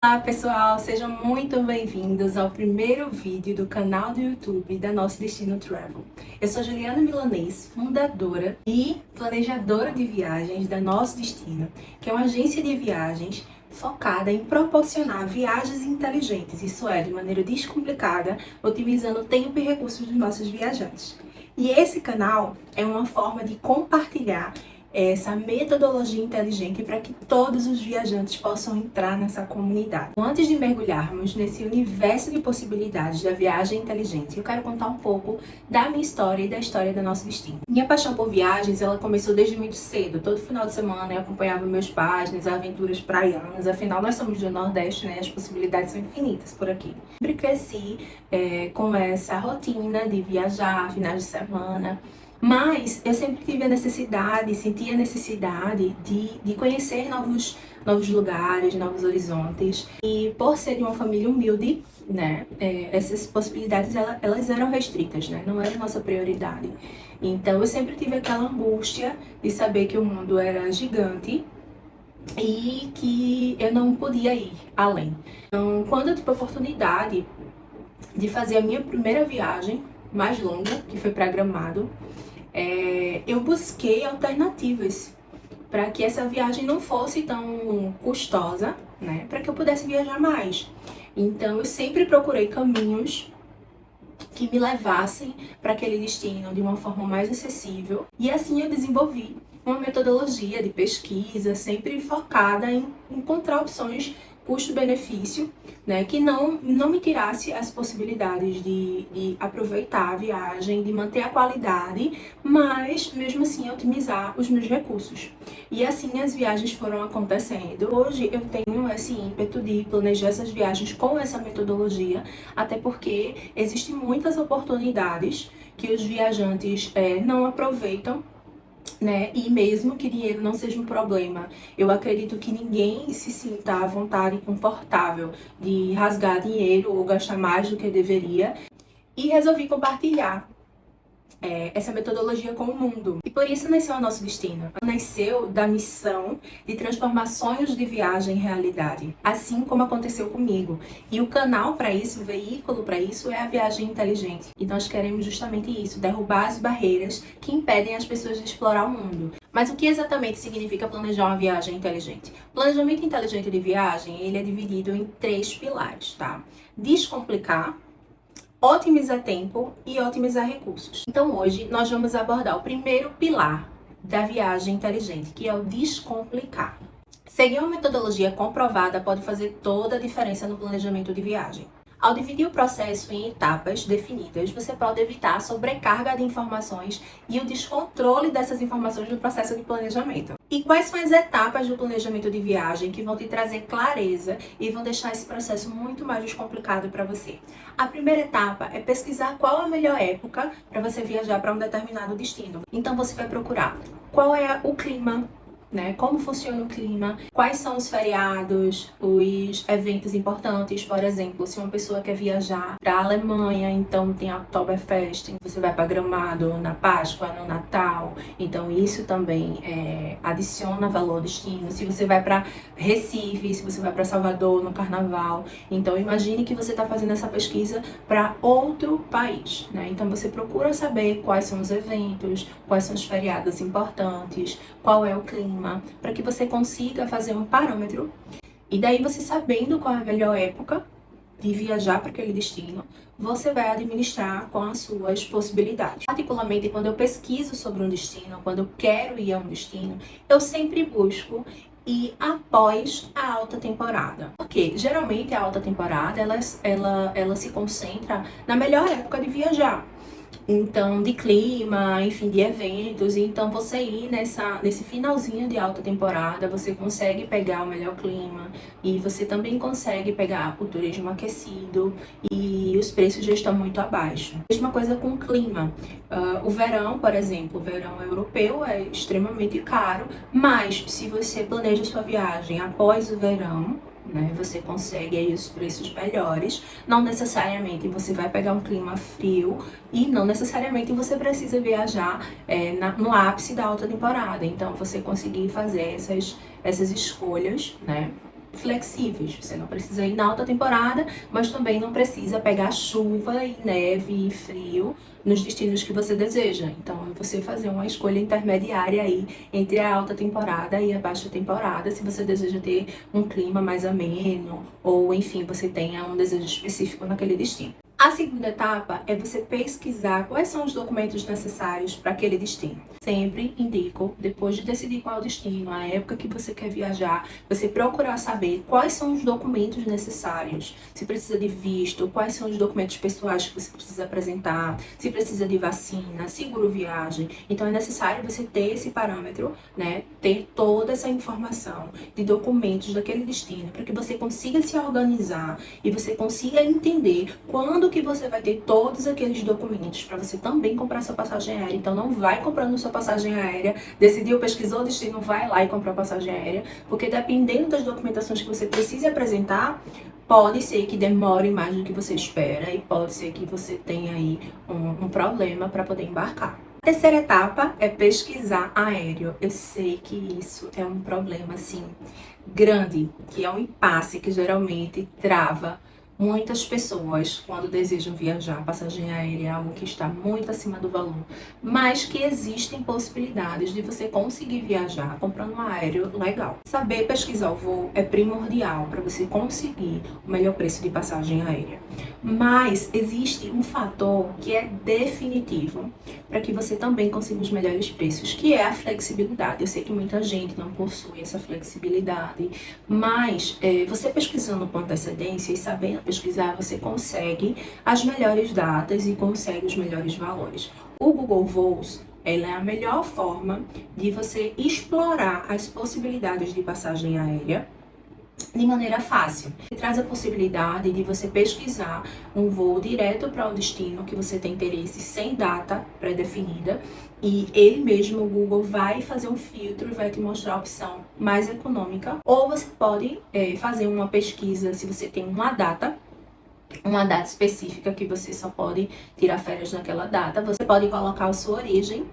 Olá pessoal, sejam muito bem-vindos ao primeiro vídeo do canal do YouTube da Nosso Destino Travel. Eu sou Juliana Milanês, fundadora e planejadora de viagens da Nosso Destino, que é uma agência de viagens focada em proporcionar viagens inteligentes, isso é, de maneira descomplicada, otimizando o tempo e recursos dos nossos viajantes. E esse canal é uma forma de compartilhar essa metodologia inteligente para que todos os viajantes possam entrar nessa comunidade. Antes de mergulharmos nesse universo de possibilidades da viagem inteligente, eu quero contar um pouco da minha história e da história do Nosso Destino. Minha paixão por viagens, ela começou desde muito cedo. Todo final de semana eu acompanhava meus pais nas aventuras praianas. Afinal, nós somos do Nordeste, né? As possibilidades são infinitas por aqui. Sempre cresci com essa rotina de viajar finais de semana. Mas eu sempre tive a necessidade, sentia a necessidade de conhecer novos lugares, novos horizontes. E por ser de uma família humilde, né, essas possibilidades elas eram restritas, né, não era nossa prioridade. Então eu sempre tive aquela angústia de saber que o mundo era gigante e que eu não podia ir além. Então, quando eu tive a oportunidade de fazer a minha primeira viagem mais longa, que foi para Gramado, eu busquei alternativas para que essa viagem não fosse tão custosa, né? Para que eu pudesse viajar mais. Então eu sempre procurei caminhos que me levassem para aquele destino de uma forma mais acessível. E assim eu desenvolvi uma metodologia de pesquisa sempre focada em encontrar opções custo-benefício, né, que não me tirasse as possibilidades de aproveitar a viagem, de manter a qualidade, mas mesmo assim otimizar os meus recursos. E assim as viagens foram acontecendo. Hoje eu tenho esse ímpeto de planejar essas viagens com essa metodologia, até porque existem muitas oportunidades que os viajantes não aproveitam, né? E mesmo que dinheiro não seja um problema, eu acredito que ninguém se sinta à vontade e confortável de rasgar dinheiro ou gastar mais do que deveria. E resolvi compartilhar essa metodologia com o mundo. E por isso nasceu o Nosso Destino. Nasceu da missão de transformar sonhos de viagem em realidade, assim como aconteceu comigo. E o canal para isso, o veículo para isso é a Viagem Inteligente. E nós queremos justamente isso, derrubar as barreiras que impedem as pessoas de explorar o mundo. Mas o que exatamente significa planejar uma viagem inteligente? O planejamento inteligente de viagem, ele é dividido em 3 pilares, tá? Descomplicar, otimizar tempo e otimizar recursos. Então hoje nós vamos abordar o primeiro pilar da viagem inteligente, que é o descomplicar. Seguir uma metodologia comprovada pode fazer toda a diferença no planejamento de viagem. Ao dividir o processo em etapas definidas, você pode evitar a sobrecarga de informações e o descontrole dessas informações no processo de planejamento. E quais são as etapas do planejamento de viagem que vão te trazer clareza e vão deixar esse processo muito mais descomplicado para você? A primeira etapa é pesquisar qual a melhor época para você viajar para um determinado destino. Então você vai procurar qual é o clima, né? Como funciona o clima, quais são os feriados, os eventos importantes. Por exemplo, se uma pessoa quer viajar para a Alemanha, então tem a Oktoberfest, você vai para Gramado na Páscoa, no Natal, então isso também adiciona valor ao destino. Se você vai para Recife, se você vai para Salvador no Carnaval, então imagine que você está fazendo essa pesquisa para outro país, né? Então você procura saber quais são os eventos, quais são os feriados importantes, qual é o clima, para que você consiga fazer um parâmetro. E daí você sabendo qual é a melhor época de viajar para aquele destino, você vai administrar com as suas possibilidades. Particularmente quando eu pesquiso sobre um destino, quando eu quero ir a um destino, eu sempre busco e após a alta temporada. Porque geralmente a alta temporada ela se concentra na melhor época de viajar. Então, de clima, enfim, de eventos. Então, você ir nesse finalzinho de alta temporada, você consegue pegar o melhor clima e você também consegue pegar o turismo aquecido e os preços já estão muito abaixo. Mesma coisa com o clima. O verão, por exemplo, o verão europeu é extremamente caro, mas se você planeja sua viagem após o verão, né, você consegue aí os preços melhores. Não necessariamente você vai pegar um clima frio e não necessariamente você precisa viajar no ápice da alta temporada. Então você conseguir fazer essas escolhas, né, flexíveis. Você não precisa ir na alta temporada, mas também não precisa pegar chuva e neve e frio nos destinos que você deseja. Então, é você fazer uma escolha intermediária aí entre a alta temporada e a baixa temporada, se você deseja ter um clima mais ameno ou, enfim, você tenha um desejo específico naquele destino. A segunda etapa é você pesquisar quais são os documentos necessários para aquele destino. Sempre indico, depois de decidir qual é o destino, a época que você quer viajar, você procurar saber quais são os documentos necessários. Se precisa de visto, quais são os documentos pessoais que você precisa apresentar, se precisa de vacina, seguro viagem. Então é necessário você ter esse parâmetro, né? Ter toda essa informação de documentos daquele destino, para que você consiga se organizar e você consiga entender quando que você vai ter todos aqueles documentos para você também comprar sua passagem aérea. Então não vai comprando sua passagem aérea, decidiu, pesquisou o destino, vai lá e comprou a passagem aérea, porque dependendo das documentações que você precisa apresentar, pode ser que demore mais do que você espera e pode ser que você tenha aí um problema para poder embarcar. A terceira etapa é pesquisar aéreo. Eu sei que isso é um problema, assim, grande, que é um impasse que geralmente trava muitas pessoas quando desejam viajar. Passagem aérea é algo que está muito acima do valor, mas que existem possibilidades de você conseguir viajar comprando um aéreo legal. Saber pesquisar o voo é primordial para você conseguir o melhor preço de passagem aérea. Mas existe um fator que é definitivo para que você também consiga os melhores preços, que é a flexibilidade. Eu sei que muita gente não possui essa flexibilidade, mas você pesquisando com antecedência e sabendo pesquisar, você consegue as melhores datas e consegue os melhores valores. O Google Voos, ela é a melhor forma de você explorar as possibilidades de passagem aérea de maneira fácil. Ele traz a possibilidade de você pesquisar um voo direto para o destino que você tem interesse sem data pré-definida, e ele mesmo, o Google, vai fazer um filtro e vai te mostrar a opção mais econômica. Ou você pode fazer uma pesquisa se você tem uma data específica que você só pode tirar férias naquela data. Você pode colocar a sua origem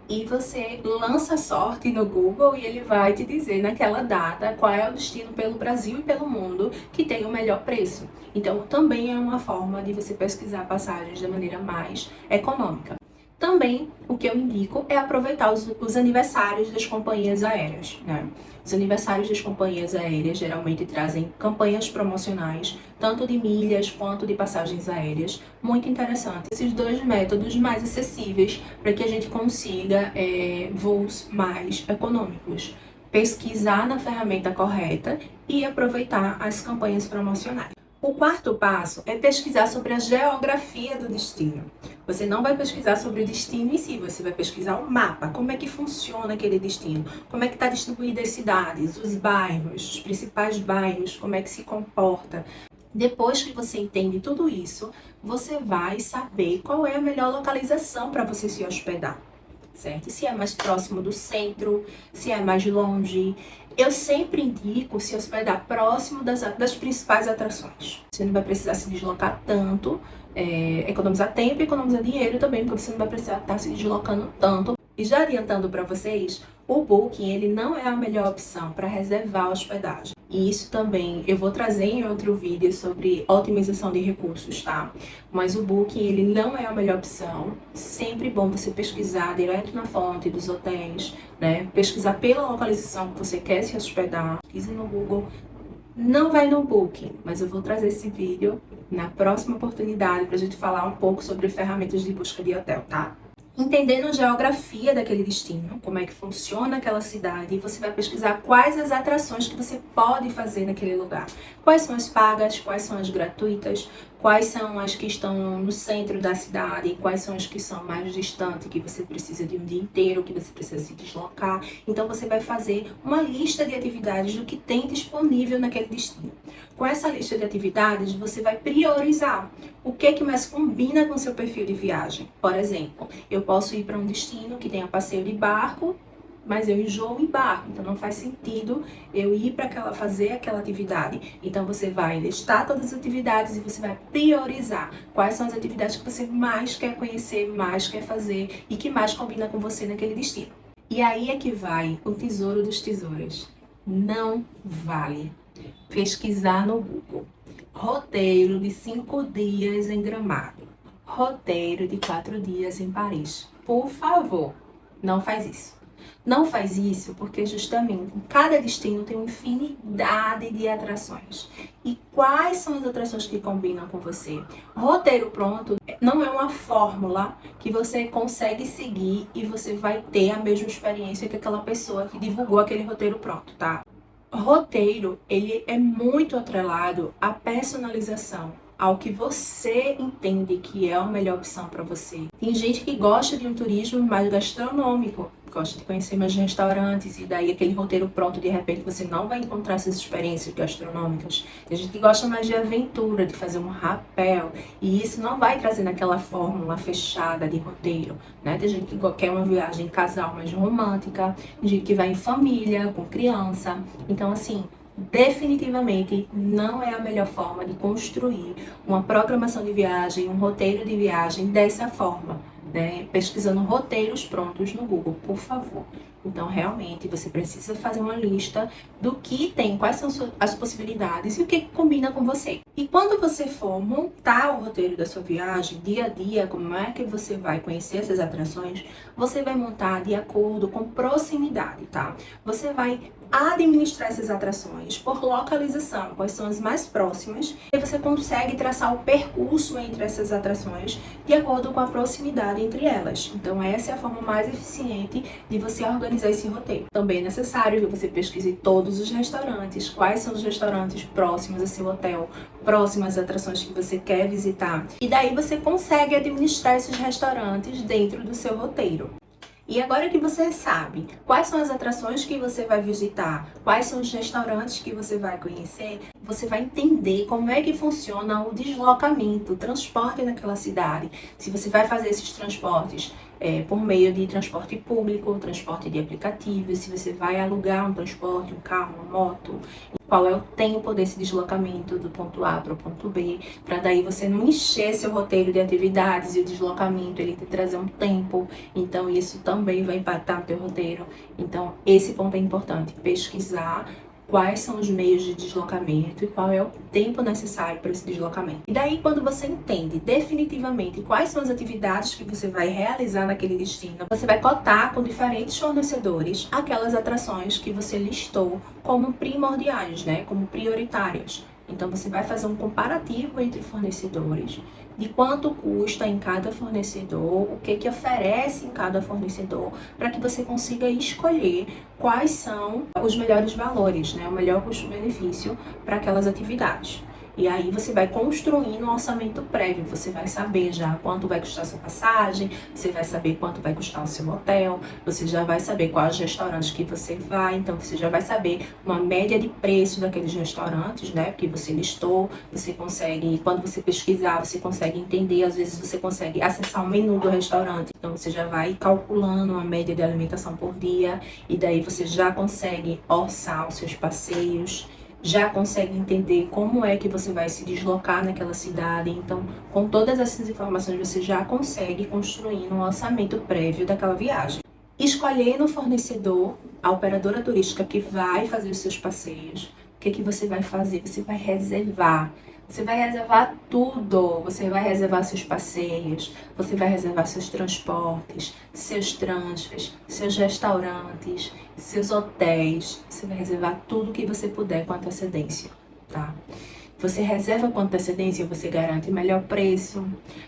e você lança sorte no Google e ele vai te dizer naquela data qual é o destino pelo Brasil e pelo mundo que tem o melhor preço. Então também é uma forma de você pesquisar passagens de maneira mais econômica. Também o que eu indico é aproveitar os aniversários das companhias aéreas, né? Os aniversários das companhias aéreas geralmente trazem campanhas promocionais, tanto de milhas quanto de passagens aéreas, muito interessantes. Esses dois métodos mais acessíveis para que a gente consiga voos mais econômicos. Pesquisar na ferramenta correta e aproveitar as campanhas promocionais. O quarto passo é pesquisar sobre a geografia do destino. Você não vai pesquisar sobre o destino em si, você vai pesquisar o mapa, como é que funciona aquele destino, como é que está distribuída as cidades, os bairros, os principais bairros, como é que se comporta. Depois que você entende tudo isso, você vai saber qual é a melhor localização para você se hospedar, certo? Se é mais próximo do centro, se é mais longe. Eu sempre indico se hospedar próximo das principais atrações. Você não vai precisar se deslocar tanto, economizar tempo e economizar dinheiro também, porque você não vai precisar estar se deslocando tanto. E já adiantando para vocês, o Booking ele não é a melhor opção para reservar a hospedagem. E isso também eu vou trazer em outro vídeo sobre otimização de recursos, tá? Mas o Booking ele não é a melhor opção. Sempre bom você pesquisar direto na fonte dos hotéis, né? Pesquisar pela localização que você quer se hospedar. Pesquise no Google. Não vai no Booking, mas eu vou trazer esse vídeo na próxima oportunidade para a gente falar um pouco sobre ferramentas de busca de hotel, tá? Entendendo a geografia daquele destino, como é que funciona aquela cidade, você vai pesquisar quais as atrações que você pode fazer naquele lugar. Quais são as pagas, quais são as gratuitas, quais são as que estão no centro da cidade e quais são as que são mais distantes, que você precisa de um dia inteiro, que você precisa se deslocar. Então você vai fazer uma lista de atividades do que tem disponível naquele destino. Com essa lista de atividades, você vai priorizar o que mais combina com o seu perfil de viagem. Por exemplo, eu posso ir para um destino que tenha passeio de barco, mas eu enjoo em barco, então não faz sentido eu ir para fazer aquela atividade. Então você vai listar todas as atividades e você vai priorizar quais são as atividades que você mais quer conhecer, mais quer fazer e que mais combina com você naquele destino. E aí é que vai o tesouro dos tesouros. Não vale Pesquisar no Google. Roteiro de 5 dias em Gramado. Roteiro de 4 dias em Paris. Por favor, não faz isso. Não faz isso porque justamente cada destino tem uma infinidade de atrações. E quais são as atrações que combinam com você? Roteiro pronto não é uma fórmula que você consegue seguir e você vai ter a mesma experiência que aquela pessoa que divulgou aquele roteiro pronto, tá? Roteiro, ele é muito atrelado à personalização, ao que você entende que é a melhor opção para você. Tem gente que gosta de um turismo mais gastronômico, gosta de conhecer mais restaurantes, e daí aquele roteiro pronto, de repente você não vai encontrar essas experiências gastronômicas. Tem gente que gosta mais de aventura, de fazer um rapel, e isso não vai trazer naquela fórmula fechada de roteiro, né? Tem gente que quer uma viagem em casal mais romântica, tem gente que vai em família, com criança. Então, assim, definitivamente não é a melhor forma de construir uma programação de viagem, um roteiro de viagem dessa forma, né? Pesquisando roteiros prontos no Google, por favor. Então, realmente, você precisa fazer uma lista do que tem, quais são as possibilidades e o que combina com você. E quando você for montar o roteiro da sua viagem, dia a dia, como é que você vai conhecer essas atrações, você vai montar de acordo com proximidade, tá? Você vai administrar essas atrações por localização, quais são as mais próximas, e você consegue traçar o percurso entre essas atrações de acordo com a proximidade entre elas. Então, essa é a forma mais eficiente de você organizar esse roteiro. Também é necessário que você pesquise todos os restaurantes, quais são os restaurantes próximos a seu hotel, próximas às atrações que você quer visitar. E daí você consegue administrar esses restaurantes dentro do seu roteiro. E agora que você sabe quais são as atrações que você vai visitar, quais são os restaurantes que você vai conhecer, você vai entender como é que funciona o deslocamento, o transporte naquela cidade. Se você vai fazer esses transportes por meio de transporte público, transporte de aplicativo, se você vai alugar um transporte, um carro, uma moto, qual é o tempo desse deslocamento do ponto A para o ponto B, para daí você não encher seu roteiro de atividades e o deslocamento ele te trazer um tempo, então isso também vai impactar no teu roteiro. Então esse ponto é importante, pesquisar quais são os meios de deslocamento e qual é o tempo necessário para esse deslocamento. E daí, quando você entende definitivamente quais são as atividades que você vai realizar naquele destino, você vai cotar com diferentes fornecedores aquelas atrações que você listou como primordiais, né? Como prioritárias. Então, você vai fazer um comparativo entre fornecedores, de quanto custa em cada fornecedor, o que oferece em cada fornecedor, para que você consiga escolher quais são os melhores valores, né? O melhor custo-benefício para aquelas atividades. E aí você vai construindo um orçamento prévio, você vai saber já quanto vai custar a sua passagem, você vai saber quanto vai custar o seu hotel, você já vai saber quais restaurantes que você vai, então você já vai saber uma média de preço daqueles restaurantes, né, que você listou, você consegue, quando você pesquisar, você consegue entender, às vezes você consegue acessar o menu do restaurante, então você já vai calculando uma média de alimentação por dia, e daí você já consegue orçar os seus passeios, já consegue entender como é que você vai se deslocar naquela cidade. Então, com todas essas informações, você já consegue construir um orçamento prévio daquela viagem. Escolhendo o fornecedor, a operadora turística que vai fazer os seus passeios, o que você vai fazer? Você vai reservar. Você vai reservar tudo, você vai reservar seus passeios, você vai reservar seus transportes, seus transfers, seus restaurantes, seus hotéis, você vai reservar tudo que você puder com antecedência, tá? Você reserva com antecedência, você garante melhor preço,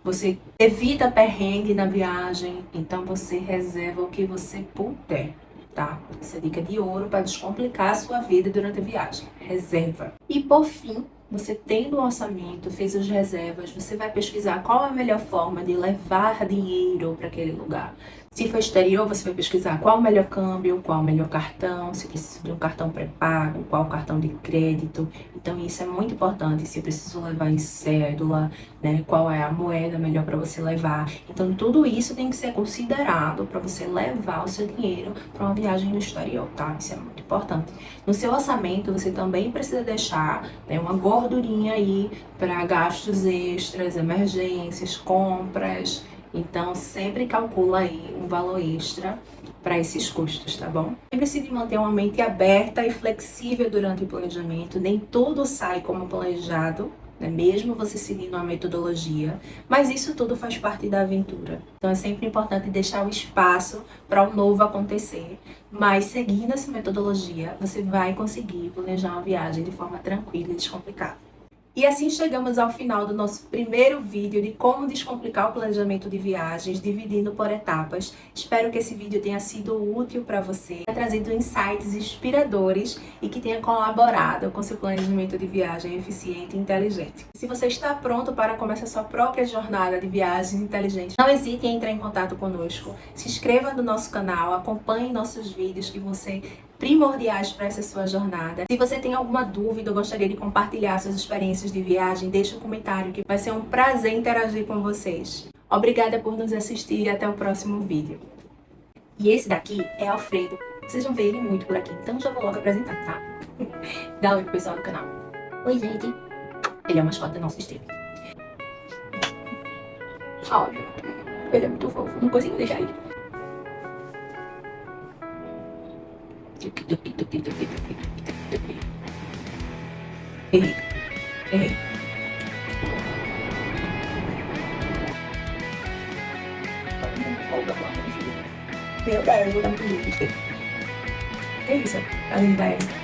você evita perrengue na viagem, então você reserva o que você puder. Tá? Essa é dica de ouro para descomplicar a sua vida durante a viagem. Reserva. E por fim, você tendo um orçamento, fez as reservas, você vai pesquisar qual é a melhor forma de levar dinheiro para aquele lugar. Se for exterior, você vai pesquisar qual o melhor câmbio, qual o melhor cartão, se precisa de um cartão pré-pago, qual o cartão de crédito. Então isso é muito importante, se preciso levar em cédula, né, qual é a moeda melhor para você levar. Então tudo isso tem que ser considerado para você levar o seu dinheiro para uma viagem no exterior, tá? Isso é muito importante. No seu orçamento, você também precisa deixar, né, uma gordurinha aí para gastos extras, emergências, compras. Então, sempre calcula aí um valor extra para esses custos, tá bom? Lembre-se de manter uma mente aberta e flexível durante o planejamento. Nem tudo sai como planejado, né? Mesmo você seguindo uma metodologia, mas isso tudo faz parte da aventura. Então é sempre importante deixar o espaço para o novo acontecer, mas seguindo essa metodologia, você vai conseguir planejar uma viagem de forma tranquila e descomplicada. E assim chegamos ao final do nosso primeiro vídeo de como descomplicar o planejamento de viagens, dividindo por etapas. Espero que esse vídeo tenha sido útil para você, tenha trazido insights inspiradores e que tenha colaborado com seu planejamento de viagem eficiente e inteligente. Se você está pronto para começar sua própria jornada de viagens inteligentes, não hesite em entrar em contato conosco. Se inscreva no nosso canal, acompanhe nossos vídeos que vão ser primordiais para essa sua jornada. Se você tem alguma dúvida ou gostaria de compartilhar suas experiências de viagem, deixe um comentário que vai ser um prazer interagir com vocês. Obrigada por nos assistir e até o próximo vídeo. E esse daqui é Alfredo. Vocês vão ver ele muito por aqui, então já vou logo apresentar, tá? Dá um oi pro pessoal do canal. Oi, gente. Ele é o mascote do nosso stream. Olha, ele é muito fofo, não consigo deixar ele. Errei. Errei. Meu Deus, eu vou dar muito livro. Que isso? A linda é.